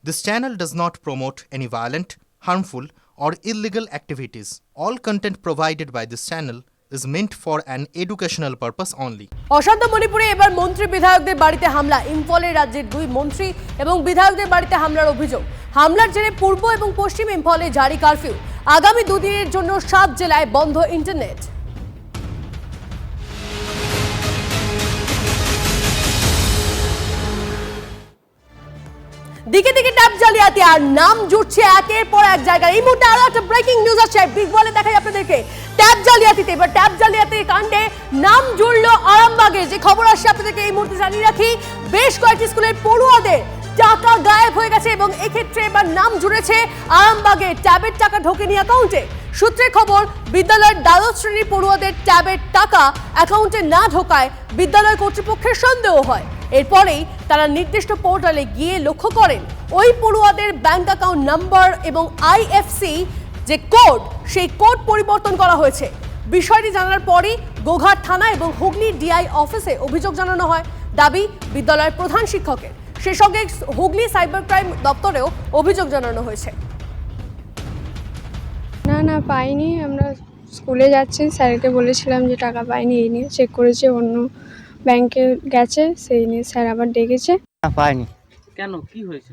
This channel does not promote any violent, harmful, or illegal activities. All content provided by this channel is meant for an educational purpose only. অশান্ত মণিপুরে এবার মন্ত্রী বিধায়কদের বাড়িতে হামলা। ইম্ফলে রাজ্যের দুই মন্ত্রী এবং বিধায়কদের বাড়িতে হামলার অভিযোগ। হামলার জেরে পূর্ব এবং পশ্চিম ইম্ফলে জারি কারফিউ। আগামী দুদিনের জন্য 7 জেলায় বন্ধ ইন্টারনেট। দিকে দিকে ট্যাব জালিয়াতি আর নাম জুড়ছে একের পর এক জায়গায়। এই মুহূর্তে আরো একটা ব্রেকিং নিউজ আছে, বিগ বলে দেখাই আপনাদেরকে। ট্যাব জালিয়াতিতে এবার ট্যাব জালিয়াতির কাণ্ডে নাম জুড়লো আরামবাগে। যে খবর আসছে আপনাদেরকে এই মুহূর্তে জানিয়ে রাখি, বেশ কয়েকটি স্কুলের পড়ুয়াদের টাকা গায়েব হয়ে গেছে এবং এক্ষেত্রে এবার নাম জুড়েছে আরামবাগে। ট্যাবের টাকা ঢোকেনি অ্যাকাউন্টে। সূত্রের খবর, বিদ্যালয়ের দ্বাদশ শ্রেণীর পড়ুয়াদের ট্যাবের টাকা অ্যাকাউন্টে না ঢোকায় বিদ্যালয় কর্তৃপক্ষের সন্দেহ হয়। এরপরেই তারা নির্দিষ্ট পোর্টালে গিয়ে লক্ষ্য করেন ওই পড়ুয়াদের ব্যাংক অ্যাকাউন্ট নাম্বার এবং আইএফসি যে কোড, সেই কোড পরিবর্তন করা হয়েছে। বিষয়টি জানার পরই গোঘাট থানা এবং হুগলি ডিআই অফিসে অভিযোগ জানানো হয়। দাবি বিদ্যালয়ের প্রধান শিক্ষকের। সেই সঙ্গে হুগলি সাইবার ক্রাইম দপ্তরেও অভিযোগ জানানো হয়েছে। না পাইনি, আমরা স্কুলে যাচ্ছি, স্যারকে বলেছিলাম যে টাকা পাইনি, এই নিয়ে চেক করেছে, অন্য ব্যাংকে গেছে, সেই নিয়ে স্যার আবার ডেকেছে। না পাইনি। কেন, কি হয়েছে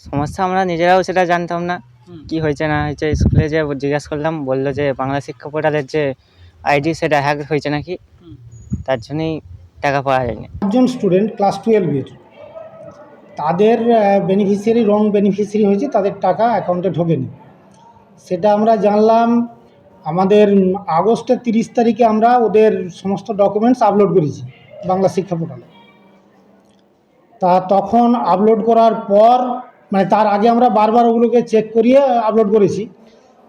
সমস্যা আমরা নিজেরাও সেটা জানতাম না কি হয়েছে না হয়েছে। স্কুলে যে জিজ্ঞাসা করলাম, বললো যে বাংলা শিক্ষা পোর্টালের যে আইডি সেটা হ্যাক হয়েছে নাকি, তার জন্যই টাকা পাওয়া যায়নি। একজন স্টুডেন্ট ক্লাস 12-এর, তাদের বেনিফিশিয়ারি রং বেনিফিশিয়ারি হয়েছে, তাদের টাকা অ্যাকাউন্টে ঢোকেনি। সেটা আমরা জানলাম আমাদের আগস্টের 30 তারিখে। আমরা ওদের সমস্ত ডকুমেন্টস আপলোড করেছি বাংলা শিক্ষা পোর্টালে। তখন আপলোড করার পর, মানে তার আগে আমরা বারবার ওগুলোকে চেক করিয়ে আপলোড করেছি,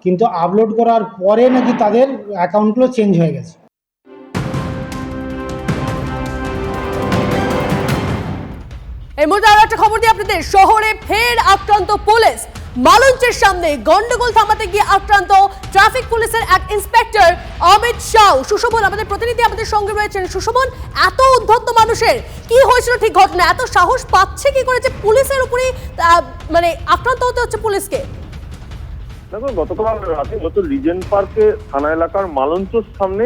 কিন্তু আপলোড করার পরে নাকি তাদের অ্যাকাউন্টগুলো চেঞ্জ হয়ে গেছে। এই মুহূর্তে আরো একটা খবর দিই আপনাদের। শহরে ফের আক্রান্ত পুলিশ। মালঞ্চের সামনে গন্ডগোল থামাতে গিয়ে আক্রান্ত ট্রাফিক পুলিশের এক ইন্সপেক্টর অমিত শাহ। সুশোভন আমাদের প্রতিনিধি আমাদের সঙ্গে রয়েছেন। সুশোভন, এত উদ্ধত্ত মানুষের কি হয়েছিল ঠিক ঘটনা? এত সাহস পাচ্ছে কি করেছে পুলিশের উপরই মানে আক্রান্ত হতে হচ্ছে পুলিশকে? দেখো, গতকাল রাতে রিজেন্ট পার্কে থানা এলাকার মালঞ্চর সামনে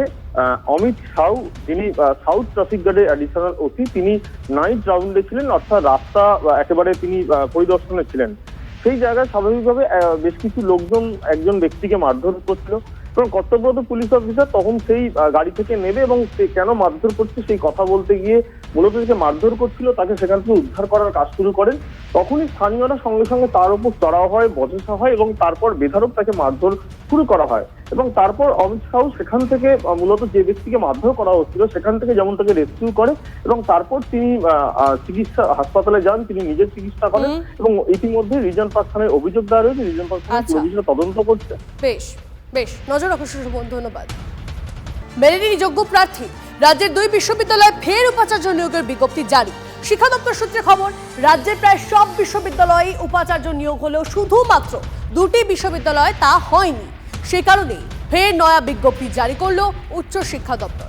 অমিত শাহ, যিনি সাউথ ট্রাফিক গার্ডের অ্যাডিশনাল ওসি, তিনি নাইট রাউন্ডে ছিলেন, অর্থাৎ রাস্তা একেবারে তিনি পরিদর্শনে ছিলেন। সেই জায়গায় স্বাভাবিকভাবে বেশ কিছু লোকজন একজন ব্যক্তিকে মারধর করছিল এবং কর্তব্যরত পুলিশ অফিসার তখন সেই গাড়ি থেকে নেবে এবং সে কেন মারধর করছে সেই কথা বলতে গিয়ে মূলত যে মারধর করছিল তাকে সেখান থেকে উদ্ধার করার কাজ শুরু করেন। তখনই স্থানীয়রা সঙ্গে সঙ্গে তার উপর চড়াও হয়, বচসা হয় এবং তারপর বেধড়ক তাকে মারধর শুরু করা হয়। এবং তারপর অমিত শাহ সেখান থেকে মূলত যে ব্যক্তিকে মারধর করা হচ্ছিল সেখান থেকে যেমন তাকে রেস্কিউ করে এবং তারপর তিনি হাসপাতালে যান, তিনি নিজের চিকিৎসা করেন এবং ইতিমধ্যে রিজেন্ট পার্ক থানায় অভিযোগ দেওয়া রয়েছে। রিজেন্ট পার্ক থানা বিষয়ে তদন্ত করছে। বেশ নজর রাখো সুশোভন, ধন্যবাদ। মেরিনি যোগ্য প্রার্থী। রাজ্যের 2 বিশ্ববিদ্যালয়ে ফের উপাচার্য নিয়োগের বিজ্ঞপ্তি জারি। শিক্ষা দপ্তর সূত্রে খবর, রাজ্যের প্রায় সব বিশ্ববিদ্যালয়ে উপাচার্য নিয়োগ হলেও শুধুমাত্র 2টি বিশ্ববিদ্যালয়ে তা হয়নি। সে কারণেই ফের নয়া বিজ্ঞপ্তি জারি করল উচ্চ শিক্ষা দপ্তর।